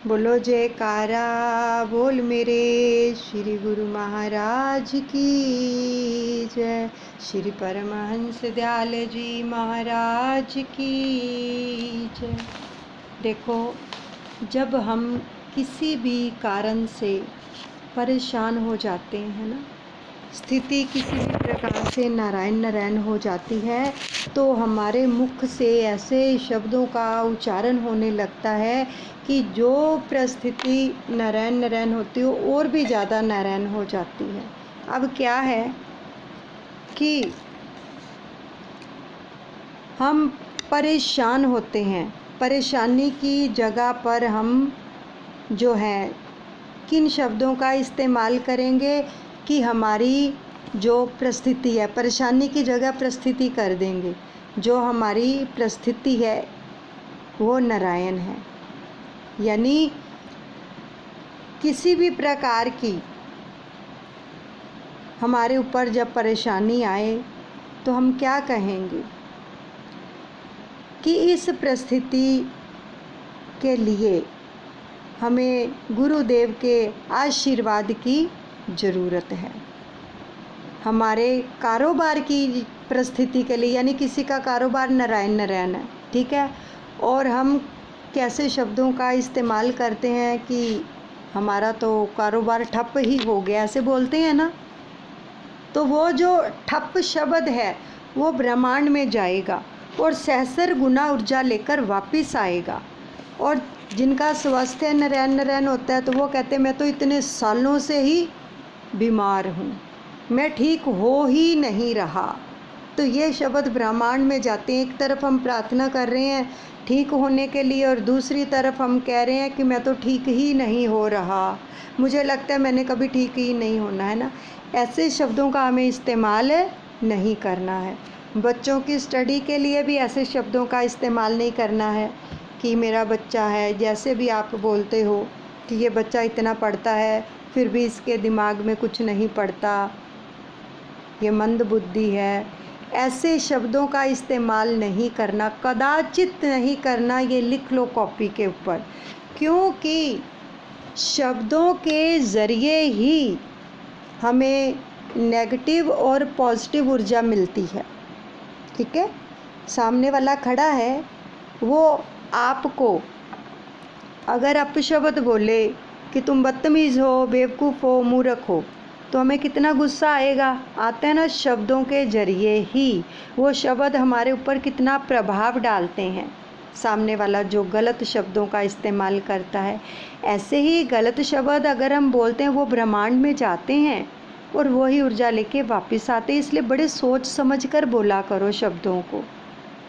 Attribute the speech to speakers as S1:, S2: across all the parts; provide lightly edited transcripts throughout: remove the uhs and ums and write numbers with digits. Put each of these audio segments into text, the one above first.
S1: बोलो जयकारा बोल मेरे श्री गुरु महाराज की जय। श्री परमहंस दयाल जी महाराज की जय। देखो, जब हम किसी भी कारण से परेशान हो जाते हैं ना, स्थिति किसी भी प्रकार से नारायण नारायण हो जाती है, तो हमारे मुख से ऐसे शब्दों का उच्चारण होने लगता है कि जो परिस्थिति नारायण नारायण होती हो और भी ज़्यादा नारायण हो जाती है। अब क्या है कि हम परेशान होते हैं, परेशानी की जगह पर हम जो है किन शब्दों का इस्तेमाल करेंगे कि हमारी जो परिस्थिति है, परेशानी की जगह परिस्थिति कर देंगे। जो हमारी परिस्थिति है वो नारायण है, यानी किसी भी प्रकार की हमारे ऊपर जब परेशानी आए तो हम क्या कहेंगे कि इस परिस्थिति के लिए हमें गुरुदेव के आशीर्वाद की ज़रूरत है। हमारे कारोबार की परिस्थिति के लिए, यानी किसी का कारोबार नारायण नारायण है, ठीक है, और हम कैसे शब्दों का इस्तेमाल करते हैं कि हमारा तो कारोबार ठप ही हो गया, ऐसे बोलते हैं ना, तो वो जो ठप शब्द है वो ब्रह्मांड में जाएगा और सहस्र गुना ऊर्जा लेकर वापस आएगा। और जिनका स्वास्थ्य नारायण नारायण होता है तो वो कहते हैं मैं तो इतने सालों से ही बीमार हूँ, मैं ठीक हो ही नहीं रहा। तो ये शब्द ब्रह्मांड में जाते हैं। एक तरफ हम प्रार्थना कर रहे हैं ठीक होने के लिए और दूसरी तरफ हम कह रहे हैं कि मैं तो ठीक ही नहीं हो रहा, मुझे लगता है मैंने कभी ठीक ही नहीं होना है ना। ऐसे शब्दों का हमें इस्तेमाल नहीं करना है। बच्चों की स्टडी के लिए भी ऐसे शब्दों का इस्तेमाल नहीं करना है कि मेरा बच्चा है, जैसे भी आप बोलते हो कि ये बच्चा इतना पढ़ता है फिर भी इसके दिमाग में कुछ नहीं पड़ता, ये मंद बुद्धि है, ऐसे शब्दों का इस्तेमाल नहीं करना, कदाचित नहीं करना। ये लिख लो कॉपी के ऊपर, क्योंकि शब्दों के ज़रिए ही हमें नेगेटिव और पॉजिटिव ऊर्जा मिलती है, ठीक है। सामने वाला खड़ा है, वो आपको अगर अपशब्द बोले कि तुम बदतमीज़ हो, बेवकूफ़ हो, मूर्ख हो, तो हमें कितना गुस्सा आएगा। आता है ना, शब्दों के ज़रिए ही वो शब्द हमारे ऊपर कितना प्रभाव डालते हैं। सामने वाला जो गलत शब्दों का इस्तेमाल करता है, ऐसे ही गलत शब्द अगर हम बोलते हैं वो ब्रह्मांड में जाते हैं और वही ऊर्जा लेके वापस आते हैं। इसलिए बड़े सोच समझ कर बोला करो शब्दों को,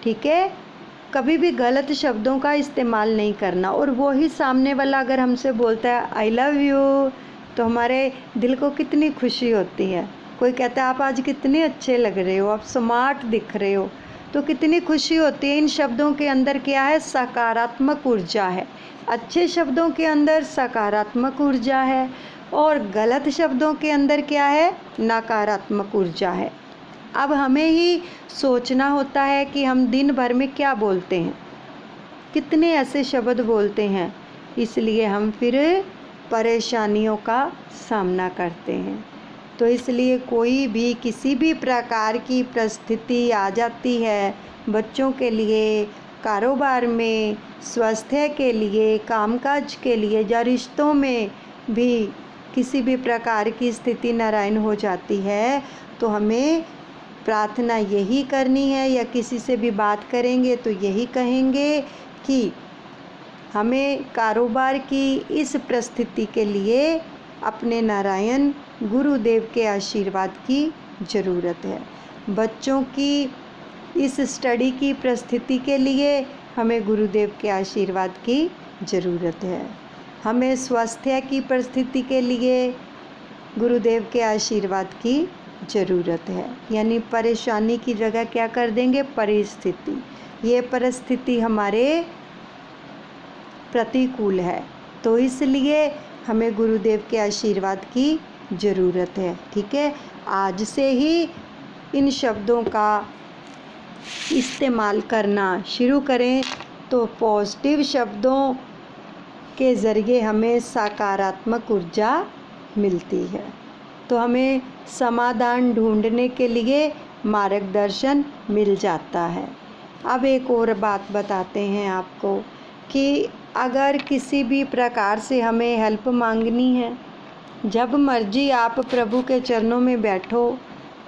S1: ठीक है। कभी भी गलत शब्दों का इस्तेमाल नहीं करना। और वही सामने वाला अगर हमसे बोलता है आई लव यू, तो हमारे दिल को कितनी खुशी होती है। कोई कहता है आप आज कितने अच्छे लग रहे हो, आप स्मार्ट दिख रहे हो, तो कितनी खुशी होती है। इन शब्दों के अंदर क्या है? सकारात्मक ऊर्जा है। अच्छे शब्दों के अंदर सकारात्मक ऊर्जा है और गलत शब्दों के अंदर क्या है? नकारात्मक ऊर्जा है। अब हमें ही सोचना होता है कि हम दिन भर में क्या बोलते हैं, कितने ऐसे शब्द बोलते हैं, इसलिए हम फिर परेशानियों का सामना करते हैं। तो इसलिए कोई भी किसी भी प्रकार की परिस्थिति आ जाती है, बच्चों के लिए, कारोबार में, स्वास्थ्य के लिए, कामकाज के लिए, या रिश्तों में भी किसी भी प्रकार की स्थिति नारायण हो जाती है, तो हमें प्रार्थना यही करनी है, या किसी से भी बात करेंगे तो यही कहेंगे कि हमें कारोबार की इस परिस्थिति के लिए अपने नारायण गुरुदेव के आशीर्वाद की ज़रूरत है। बच्चों की इस स्टडी की परिस्थिति के लिए हमें गुरुदेव के आशीर्वाद की ज़रूरत है। हमें स्वास्थ्य की परिस्थिति के लिए गुरुदेव के आशीर्वाद की ज़रूरत है। यानी परेशानी की जगह क्या कर देंगे? परिस्थिति। ये परिस्थिति हमारे प्रतिकूल है, तो इसलिए हमें गुरुदेव के आशीर्वाद की ज़रूरत है, ठीक है। आज से ही इन शब्दों का इस्तेमाल करना शुरू करें तो पॉजिटिव शब्दों के ज़रिए हमें सकारात्मक ऊर्जा मिलती है। तो हमें समाधान ढूंढने के लिए मार्गदर्शन मिल जाता है। अब एक और बात बताते हैं आपको कि अगर किसी भी प्रकार से हमें हेल्प मांगनी है, जब मर्जी आप प्रभु के चरणों में बैठो,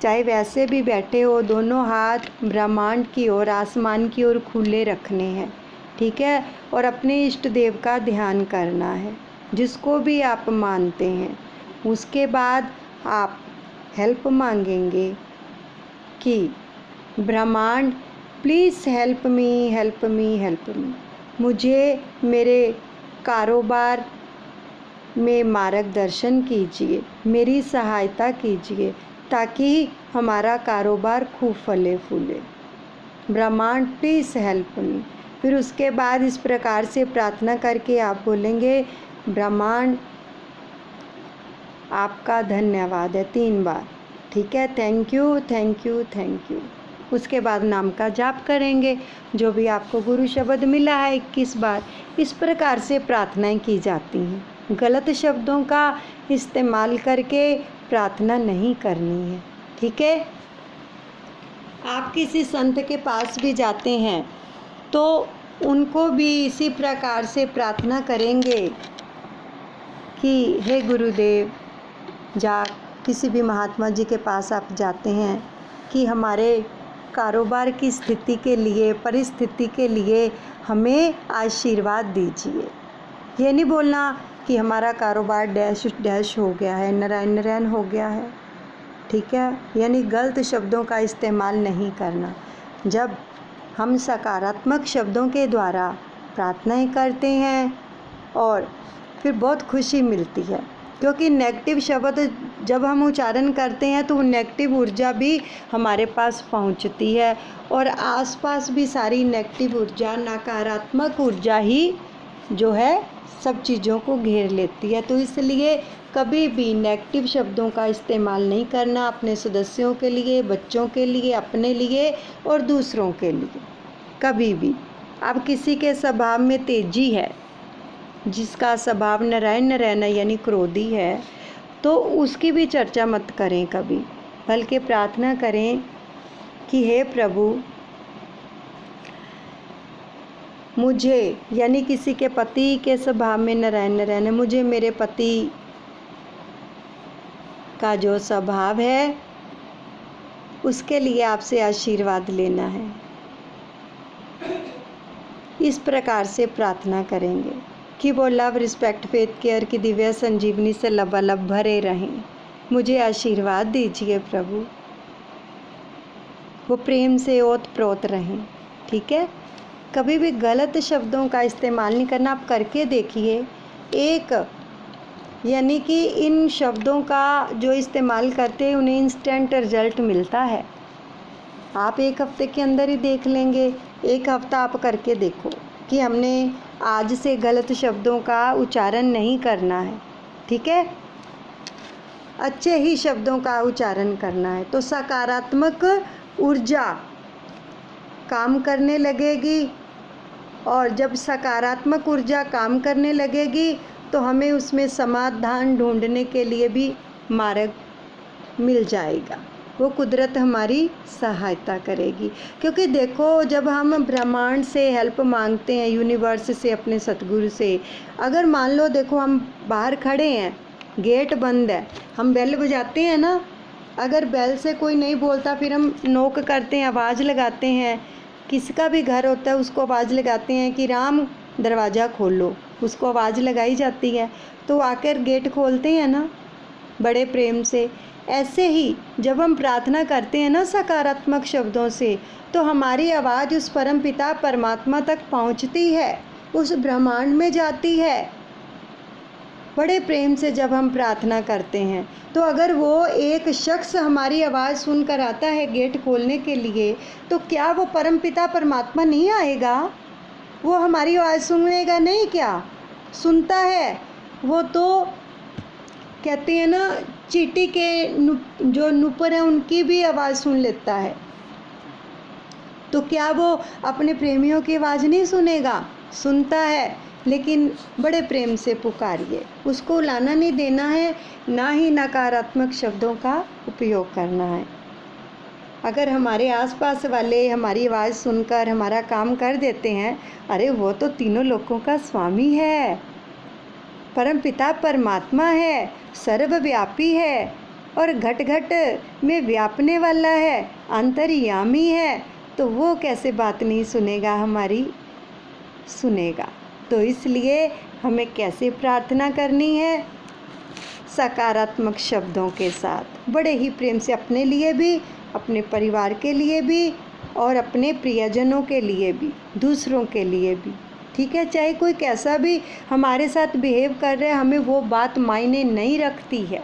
S1: चाहे वैसे भी बैठे हो, दोनों हाथ ब्रह्मांड की ओर, आसमान की ओर खुले रखने हैं, ठीक है। और अपने इष्ट देव का ध्यान करना है, जिसको भी आप मानते हैं। उसके बाद आप हेल्प मांगेंगे कि ब्रह्मांड please help me, help me, help me. मुझे मेरे कारोबार में मार्गदर्शन कीजिए, मेरी सहायता कीजिए, ताकि हमारा कारोबार खूब फले फूले। ब्रह्मांड प्लीज़ हेल्प मी। फिर उसके बाद इस प्रकार से प्रार्थना करके आप बोलेंगे, ब्रह्मांड आपका धन्यवाद है 3 बार, ठीक है। Thank you, thank you, thank you. उसके बाद नाम का जाप करेंगे, जो भी आपको गुरु शब्द मिला है 21 बार। इस प्रकार से प्रार्थनाएं की जाती हैं। गलत शब्दों का इस्तेमाल करके प्रार्थना नहीं करनी है, ठीक है। आप किसी संत के पास भी जाते हैं तो उनको भी इसी प्रकार से प्रार्थना करेंगे कि हे गुरुदेव, किसी भी महात्मा जी के पास आप जाते हैं कि हमारे कारोबार की स्थिति के लिए, परिस्थिति के लिए हमें आशीर्वाद दीजिए। ये नहीं बोलना कि हमारा कारोबार डैश डैश हो गया है, नारायण नारायण हो गया है, ठीक है। यानी गलत शब्दों का इस्तेमाल नहीं करना। जब हम सकारात्मक शब्दों के द्वारा प्रार्थनाएं करते हैं और फिर बहुत खुशी मिलती है, क्योंकि नेगेटिव शब्द जब हम उच्चारण करते हैं तो नेगेटिव ऊर्जा भी हमारे पास पहुंचती है और आसपास भी सारी नेगेटिव ऊर्जा, नकारात्मक ऊर्जा ही जो है सब चीज़ों को घेर लेती है। तो इसलिए कभी भी नेगेटिव शब्दों का इस्तेमाल नहीं करना, अपने सदस्यों के लिए, बच्चों के लिए, अपने लिए और दूसरों के लिए कभी भी। अब किसी के स्वभाव में तेजी है, जिसका स्वभाव नारायण नारायण यानी क्रोधी है, तो उसकी भी चर्चा मत करें कभी, बल्कि प्रार्थना करें कि हे प्रभु, मुझे, यानी किसी के पति के स्वभाव में नारायण नारायण है, मुझे मेरे पति का जो स्वभाव है उसके लिए आपसे आशीर्वाद लेना है। इस प्रकार से प्रार्थना करेंगे कि वो लव, रिस्पेक्ट, फेथ, केयर की दिव्य संजीवनी से लबालब भरे रहें। मुझे आशीर्वाद दीजिए प्रभु, वो प्रेम से ओत प्रोत रहें, ठीक है। कभी भी गलत शब्दों का इस्तेमाल नहीं करना। आप करके देखिए, यानी कि इन शब्दों का जो इस्तेमाल करते हैं उन्हें इंस्टेंट रिजल्ट मिलता है। आप 1 हफ्ते के अंदर ही देख लेंगे। 1 हफ्ता आप करके देखो कि हमने आज से गलत शब्दों का उच्चारण नहीं करना है, ठीक है। अच्छे ही शब्दों का उच्चारण करना है, तो सकारात्मक ऊर्जा काम करने लगेगी। और जब सकारात्मक ऊर्जा काम करने लगेगी तो हमें उसमें समाधान ढूंढने के लिए भी मार्ग मिल जाएगा। वो कुदरत हमारी सहायता करेगी। क्योंकि देखो, जब हम ब्रह्मांड से हेल्प मांगते हैं, यूनिवर्स से, अपने सतगुरु से, अगर मान लो देखो हम बाहर खड़े हैं, गेट बंद है, हम बेल बजाते हैं ना, अगर बेल से कोई नहीं बोलता फिर हम नोक करते हैं, आवाज़ लगाते हैं। किसका भी घर होता है उसको आवाज़ लगाते हैं कि राम दरवाज़ा खोलो, उसको आवाज़ लगाई जाती है, तो आकर गेट खोलते हैं ना बड़े प्रेम से। ऐसे ही जब हम प्रार्थना करते हैं ना सकारात्मक शब्दों से, तो हमारी आवाज़ उस परम पिता परमात्मा तक पहुंचती है, उस ब्रह्मांड में जाती है। बड़े प्रेम से जब हम प्रार्थना करते हैं, तो अगर वो एक शख्स हमारी आवाज़ सुनकर आता है गेट खोलने के लिए, तो क्या वो परमपिता परमात्मा नहीं आएगा? वो हमारी आवाज़ सुनेगा नहीं क्या? सुनता है। वो तो कहते हैं ना, चींटी के जो नुपुर हैं उनकी भी आवाज़ सुन लेता है। तो क्या वो अपने प्रेमियों की आवाज़ नहीं सुनेगा? सुनता है। लेकिन बड़े प्रेम से पुकारिए। उसको लाना नहीं देना है, ना ही नकारात्मक शब्दों का उपयोग करना है। अगर हमारे आसपास वाले हमारी आवाज़ सुनकर हमारा काम कर देते हैं, अरे वो तो तीनों लोकों का स्वामी है, परमपिता परमात्मा है, सर्वव्यापी है और घट घट में व्यापने वाला है, अंतर्यामी है, तो वो कैसे बात नहीं सुनेगा हमारी? सुनेगा। तो इसलिए हमें कैसे प्रार्थना करनी है? सकारात्मक शब्दों के साथ, बड़े ही प्रेम से, अपने लिए भी, अपने परिवार के लिए भी और अपने प्रियजनों के लिए भी, दूसरों के लिए भी। ठीक है, चाहे कोई कैसा भी हमारे साथ बिहेव कर रहा है, हमें वो बात मायने नहीं रखती है।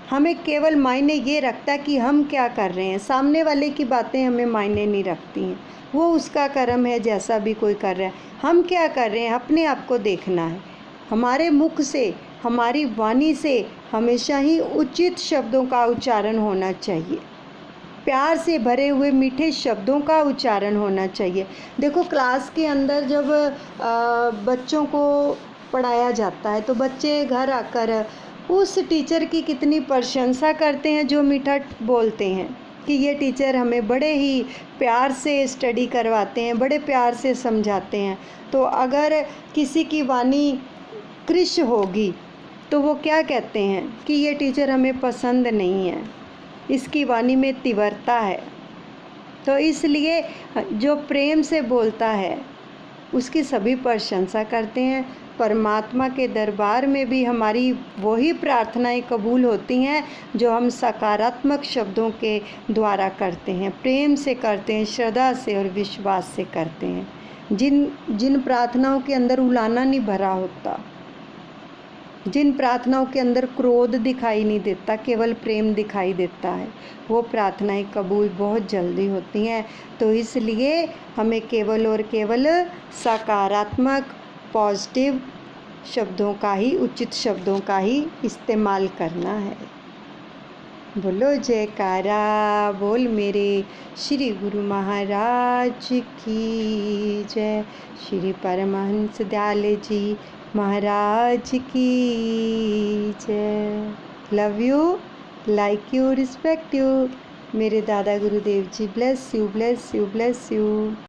S1: हमें केवल मायने ये रखता है कि हम क्या कर रहे हैं। सामने वाले की बातें हमें मायने नहीं रखती हैं, वो उसका कर्म है, जैसा भी कोई कर रहा है। हम क्या कर रहे हैं, अपने आप को देखना है। हमारे मुख से, हमारी वाणी से हमेशा ही उचित शब्दों का उच्चारण होना चाहिए, प्यार से भरे हुए मीठे शब्दों का उच्चारण होना चाहिए। देखो, क्लास के अंदर जब बच्चों को पढ़ाया जाता है तो बच्चे घर आकर उस टीचर की कितनी प्रशंसा करते हैं जो मीठा बोलते हैं कि ये टीचर हमें बड़े ही प्यार से स्टडी करवाते हैं, बड़े प्यार से समझाते हैं। तो अगर किसी की वाणी कृश होगी तो वो क्या कहते हैं कि ये टीचर हमें पसंद नहीं है, इसकी वाणी में तीव्रता है। तो इसलिए जो प्रेम से बोलता है उसकी सभी प्रशंसा करते हैं। परमात्मा के दरबार में भी हमारी वही प्रार्थनाएं कबूल होती हैं जो हम सकारात्मक शब्दों के द्वारा करते हैं, प्रेम से करते हैं, श्रद्धा से और विश्वास से करते हैं। जिन प्रार्थनाओं के अंदर उलाहना नहीं भरा होता, जिन प्रार्थनाओं के अंदर क्रोध दिखाई नहीं देता, केवल प्रेम दिखाई देता है, वो प्रार्थनाएं कबूल बहुत जल्दी होती हैं। तो इसलिए हमें केवल और केवल सकारात्मक, पॉजिटिव शब्दों का ही, उचित शब्दों का ही इस्तेमाल करना है। बोलो जयकारा बोल मेरे श्री गुरु महाराज की जय। श्री परमहंस दयाल जी महाराज की जय। Love you, like you, respect you. मेरे दादा गुरुदेव जी bless you, bless you, bless you.